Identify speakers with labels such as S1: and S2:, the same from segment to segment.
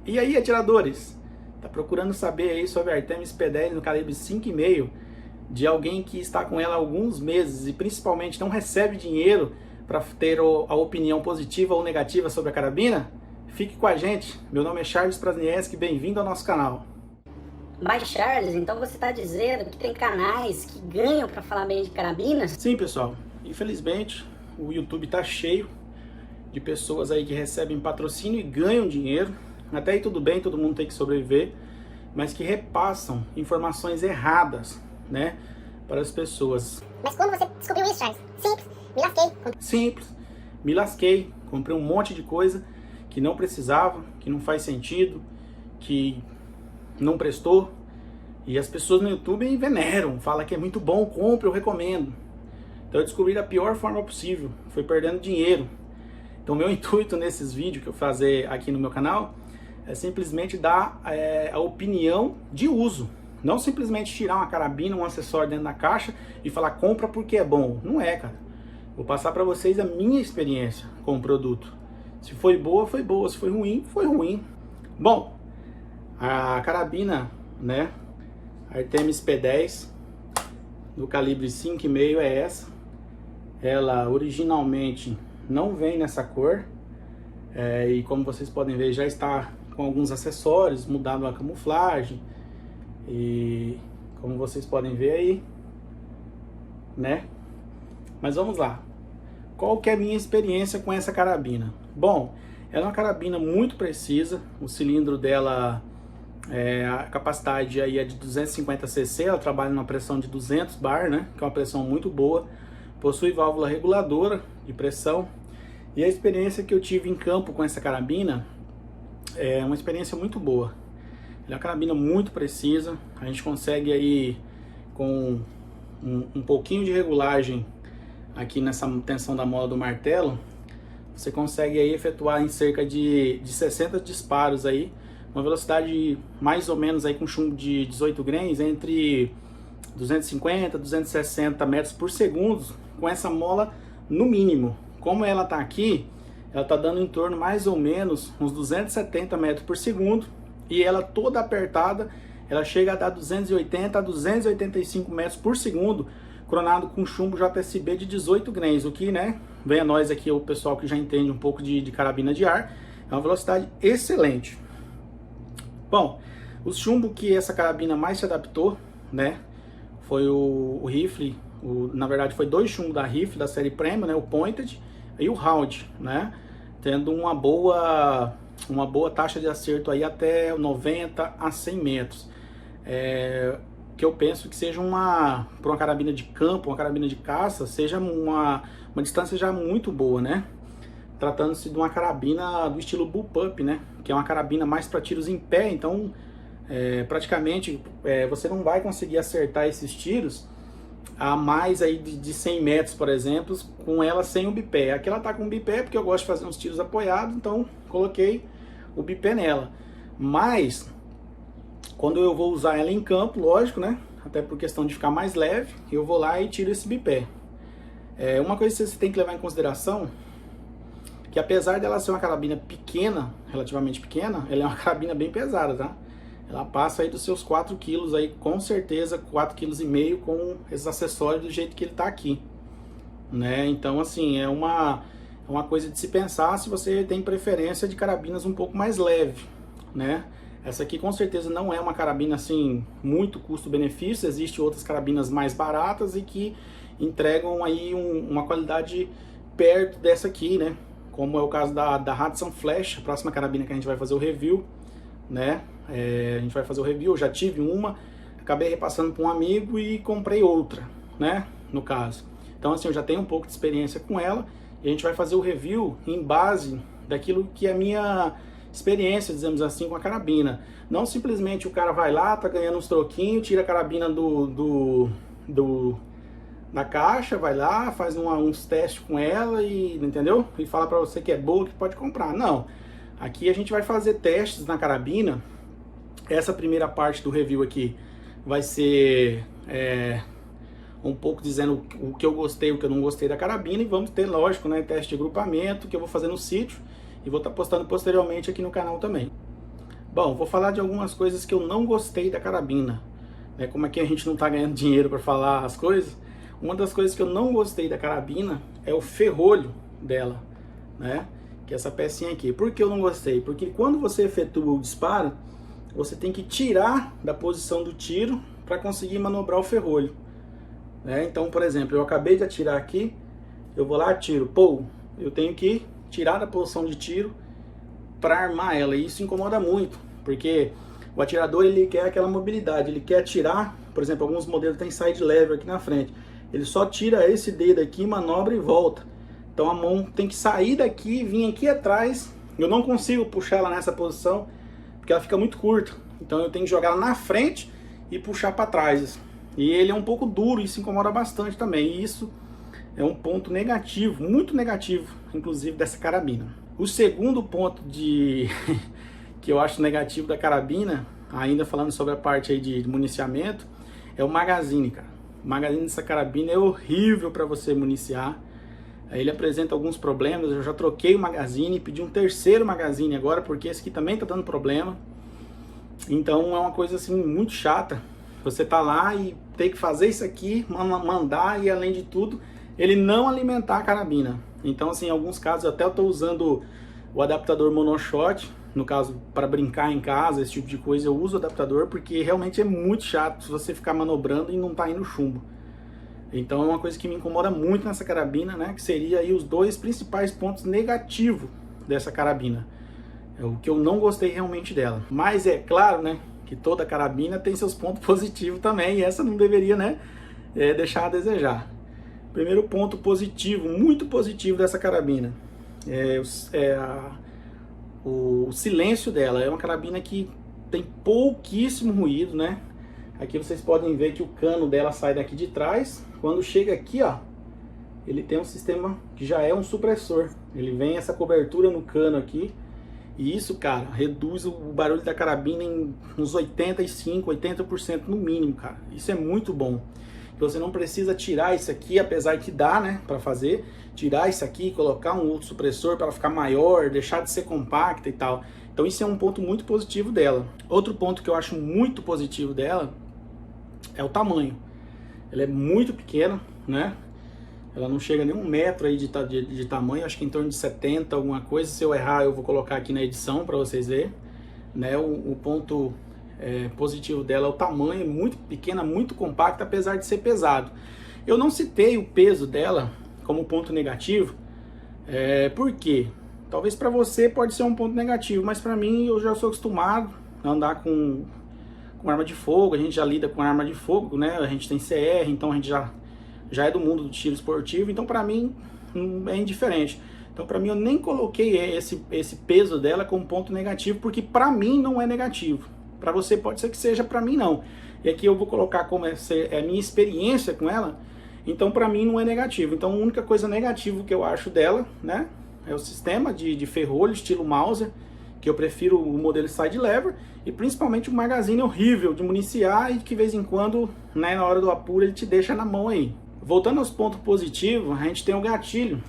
S1: E aí, atiradores? Tá procurando saber aí sobre a Artemis P10 no calibre 5,5 de alguém que está com ela há alguns meses e principalmente não recebe dinheiro para ter a opinião positiva ou negativa sobre a carabina? Fique com a gente, meu nome é Charles Prasnieski, bem-vindo ao nosso canal.
S2: Mas Charles, então você está dizendo que tem canais que ganham para falar bem de carabinas?
S1: Sim, pessoal, infelizmente o YouTube tá cheio de pessoas aí que recebem patrocínio e ganham dinheiro. Até aí tudo bem, todo mundo tem que sobreviver, mas que repassam informações erradas, né, para as pessoas.
S3: Mas como você descobriu isso, Charles? Simples, me lasquei.
S1: Simples, me lasquei, comprei um monte de coisa que não precisava, que não faz sentido, que não prestou, e as pessoas no YouTube enveneram, falam que é muito bom, compre, eu recomendo. Então eu descobri da pior forma possível, foi perdendo dinheiro. Então meu intuito nesses vídeos que eu fazer aqui no meu canal é simplesmente dar a opinião de uso. Não simplesmente tirar uma carabina, um acessório dentro da caixa e falar compra porque é bom. Não é, cara. Vou passar para vocês a minha experiência com o produto. Se foi boa, foi boa. Se foi ruim, foi ruim. Bom, a carabina, né, Artemis P10 do calibre 5,5 é essa. Ela originalmente não vem nessa cor. E como vocês podem ver, já está com alguns acessórios, mudado a camuflagem. E como vocês podem ver aí, né? Mas vamos lá. Qual que é a minha experiência com essa carabina? Bom, ela é uma carabina muito precisa. O cilindro dela, a capacidade aí é de 250 cc. Ela trabalha numa pressão de 200 bar, né? Que é uma pressão muito boa. Possui válvula reguladora de pressão. E a experiência que eu tive em campo com essa carabina é uma experiência muito boa. Ela é uma carabina muito precisa. A gente consegue aí, com um pouquinho de regulagem aqui nessa tensão da mola do martelo, você consegue aí efetuar em cerca de 60 disparos aí, uma velocidade mais ou menos aí com chumbo de 18 grains, entre 250 e 260 metros por segundo, com essa mola no mínimo. Como ela está aqui, ela está dando em torno mais ou menos uns 270 metros por segundo, e ela toda apertada, ela chega a dar 280 a 285 metros por segundo, cronado com chumbo JSB de 18 grains, o que, né, vem a nós aqui, o pessoal que já entende um pouco de carabina de ar, é uma velocidade excelente. Bom, o chumbo que essa carabina mais se adaptou, né, foi o rifle, na verdade foi dois chumbos da rifle, da série Premium, né, o Pointed e o Round, né, tendo uma boa taxa de acerto aí até 90 a 100 metros. Que eu penso que seja para uma carabina de campo, uma carabina de caça, seja uma distância já muito boa, né? Tratando-se de uma carabina do estilo bullpup, né? Que é uma carabina mais para tiros em pé, então praticamente você não vai conseguir acertar esses tiros a mais aí de 100 metros, por exemplo, com ela sem o bipé. Aqui ela tá com o bipé porque eu gosto de fazer uns tiros apoiados, então coloquei o bipé nela. Mas quando eu vou usar ela em campo, lógico, né? Até por questão de ficar mais leve, eu vou lá e tiro esse bipé. Uma coisa que você tem que levar em consideração, que apesar dela ser uma carabina pequena, relativamente pequena, ela é uma carabina bem pesada, tá? Ela passa aí dos seus 4 quilos aí, com certeza 4,5 kg com esses acessórios do jeito que ele tá aqui, né? Então assim, é uma coisa de se pensar se você tem preferência de carabinas um pouco mais leve, né? Essa aqui com certeza não é uma carabina assim muito custo-benefício. Existem outras carabinas mais baratas e que entregam aí uma qualidade perto dessa aqui, né? Como é o caso da Hudson Flash, a próxima carabina que a gente vai fazer o review, né? A gente vai fazer o review. Eu já tive uma, acabei repassando para um amigo e comprei outra, né? No caso. Então assim, eu já tenho um pouco de experiência com ela e a gente vai fazer o review em base daquilo que é a minha experiência, dizemos assim, com a carabina. Não simplesmente o cara vai lá, tá ganhando uns troquinhos, tira a carabina da caixa, vai lá, faz uns testes com ela e, entendeu? E fala pra você que é boa, que pode comprar. Não. Aqui a gente vai fazer testes na carabina. Essa primeira parte do review aqui vai ser um pouco dizendo o que eu gostei, o que eu não gostei da carabina, e vamos ter, lógico, né, teste de agrupamento que eu vou fazer no sítio e vou estar postando posteriormente aqui no canal também. Bom, vou falar de algumas coisas que eu não gostei da carabina. Como aqui a gente não tá ganhando dinheiro para falar as coisas, uma das coisas que eu não gostei da carabina é o ferrolho dela, né? Que é essa pecinha aqui. Por que eu não gostei? Porque quando você efetua o disparo, você tem que tirar da posição do tiro para conseguir manobrar o ferrolho, né? Então, por exemplo, eu acabei de atirar aqui, eu vou lá, atiro, pô, eu tenho que tirar da posição de tiro para armar ela, e isso incomoda muito, porque o atirador ele quer aquela mobilidade, ele quer atirar, por exemplo, alguns modelos tem side lever aqui na frente, ele só tira esse dedo aqui, manobra e volta, então a mão tem que sair daqui, vir aqui atrás, eu não consigo puxar ela nessa posição, porque ela fica muito curta, então eu tenho que jogar ela na frente e puxar para trás, e ele é um pouco duro, isso incomoda bastante também, e isso é um ponto negativo, muito negativo, inclusive dessa carabina. O segundo ponto que eu acho negativo da carabina, ainda falando sobre a parte aí de municiamento, é o magazine, cara. O magazine dessa carabina é horrível para você municiar. Ele apresenta alguns problemas, eu já troquei o magazine, pedi um terceiro magazine agora, porque esse aqui também tá dando problema. Então é uma coisa assim muito chata. Você tá lá e tem que fazer isso aqui, mandar, e além de tudo, ele não alimentar a carabina. Então, assim, em alguns casos, até eu estou usando o adaptador monoshot, no caso, para brincar em casa, esse tipo de coisa, eu uso o adaptador, porque realmente é muito chato se você ficar manobrando e não tá indo chumbo. Então, é uma coisa que me incomoda muito nessa carabina, né, que seria aí os dois principais pontos negativos dessa carabina. É o que eu não gostei realmente dela. Mas é claro, né, que toda carabina tem seus pontos positivos também, e essa não deveria, né, deixar a desejar. Primeiro ponto positivo, muito positivo dessa carabina, o silêncio dela. É uma carabina que tem pouquíssimo ruído, né? Aqui vocês podem ver que o cano dela sai daqui de trás. Quando chega aqui, ó, ele tem um sistema que já é um supressor. Ele vem essa cobertura no cano aqui. E isso, cara, reduz o barulho da carabina em uns 85, 80% no mínimo, cara. Isso é muito bom. Você não precisa tirar isso aqui, apesar que dá, né, para fazer, tirar isso aqui, colocar um outro supressor para ela ficar maior, deixar de ser compacta e tal. Então isso é um ponto muito positivo dela. Outro ponto que eu acho muito positivo dela é o tamanho. Ela é muito pequena, né? Ela não chega nem 1 metro aí de tamanho, acho que em torno de 70, alguma coisa. Se eu errar, eu vou colocar aqui na edição para vocês verem, né? O ponto positivo dela é o tamanho, é muito pequena, muito compacta, apesar de ser pesado. Eu não citei o peso dela como ponto negativo, por quê? Talvez para você pode ser um ponto negativo, mas para mim eu já sou acostumado a andar com arma de fogo, a gente já lida com arma de fogo, né? A gente tem CR, então a gente já é do mundo do tiro esportivo, então para mim é indiferente. Então para mim eu nem coloquei esse peso dela como ponto negativo, porque para mim não é negativo. Para você pode ser que seja, para mim não. E aqui eu vou colocar como é a minha experiência com ela, então para mim não é negativo. Então a única coisa negativa que eu acho dela, né, é o sistema de ferrolho estilo Mauser, que eu prefiro o modelo side lever, e principalmente o magazine horrível de municiar e que de vez em quando, né, na hora do apuro ele te deixa na mão aí. Voltando aos pontos positivos, a gente tem o gatilho,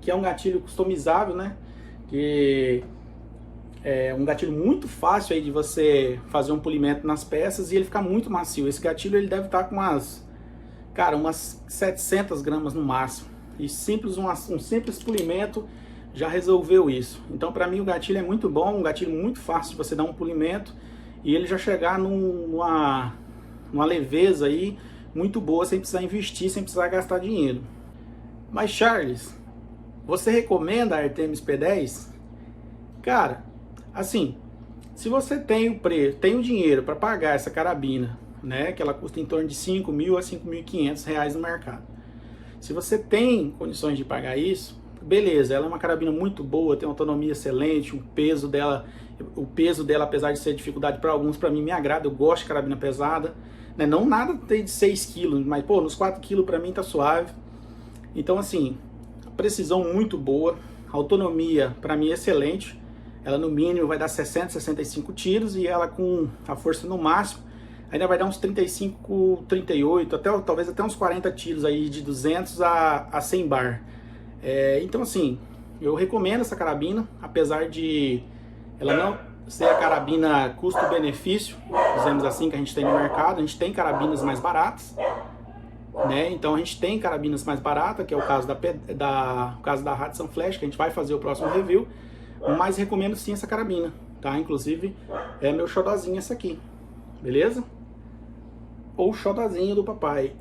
S1: que é um gatilho customizável, né, que é um gatilho muito fácil aí de você fazer um polimento nas peças e ele fica muito macio. Esse gatilho ele deve estar com umas 700 gramas no máximo. E um simples polimento já resolveu isso. Então para mim o gatilho é muito bom, um gatilho muito fácil de você dar um polimento e ele já chegar numa leveza aí muito boa, sem precisar investir, sem precisar gastar dinheiro. Mas Charles, você recomenda a Artemis P10? Cara, assim, se você tem o dinheiro para pagar essa carabina, né, que ela custa em torno de 5.000 a 5.500 reais no mercado. Se você tem condições de pagar isso, beleza, ela é uma carabina muito boa, tem uma autonomia excelente, o peso dela, apesar de ser dificuldade para alguns, para mim me agrada, eu gosto de carabina pesada, né, não nada de 6 kg, mas pô, nos 4 kg para mim tá suave. Então assim, precisão muito boa, autonomia para mim excelente. Ela no mínimo vai dar 60, 65 tiros e ela com a força no máximo ainda vai dar uns 35, 38, talvez até uns 40 tiros aí de 200 a 100 bar. Então assim, eu recomendo essa carabina, apesar de ela ser a carabina custo-benefício, dizemos assim, que a gente tem no mercado. A gente tem carabinas mais baratas, né? Então a gente tem carabinas mais baratas, que é o caso o caso da Hudson Flash, que a gente vai fazer o próximo review, mas recomendo sim essa carabina, tá? Inclusive é meu xodozinho essa aqui, beleza? Ou xodozinho do papai.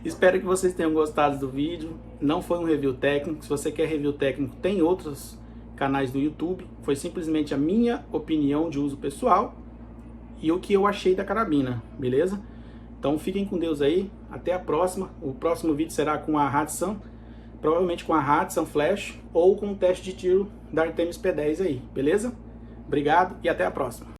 S1: Espero que vocês tenham gostado do vídeo. Não foi um review técnico. Se você quer review técnico, tem outros canais do YouTube. Foi simplesmente a minha opinião de uso pessoal e o que eu achei da carabina, beleza? Então fiquem com Deus aí. Até a próxima. O próximo vídeo será com a Hudson, provavelmente com a Hudson Flash ou com o teste de tiro da Artemis P10 aí, beleza? Obrigado e até a próxima.